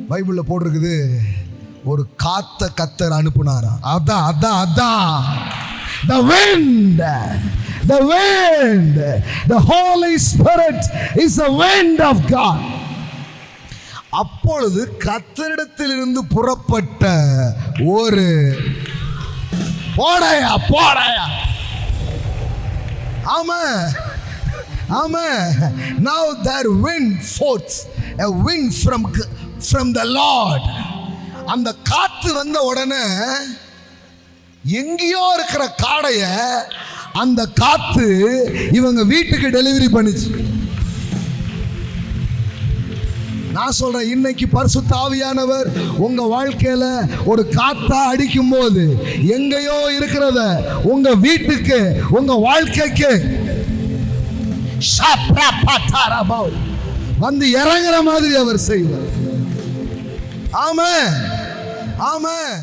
பைபிள்ல போட்டிருக்குது, ஒரு காத்த கத்தர் அனுப்புனாரா. அதான் அதான் அதான் the wind, the wind, the Holy Spirit is the wind of God. அப்பொழுது கத்தரிடத்திலிருந்து புறப்பட்ட ஒரு போடையா போடையா ஆமா ஆமா. Now there wind forth, a wind from the Lord. அந்த காத்து வந்த உடனே எங்கேயோ இருக்கிற காடைய அந்த காத்து இவங்க வீட்டுக்கு டெலிவரி பண்ணிச்சு. நான் சொல்றேன், இன்னைக்கு பரிசுத்த ஆவியானவர் உங்க வாழ்க்கையில ஒரு காத்தா அடிக்கும் போது எங்கேயோ இருக்கிறத உங்க வீட்டுக்கு, உங்க வாழ்க்கைக்கு வந்து இறங்குற மாதிரி அவர் செய்வார். ஆமென் ஆமென்.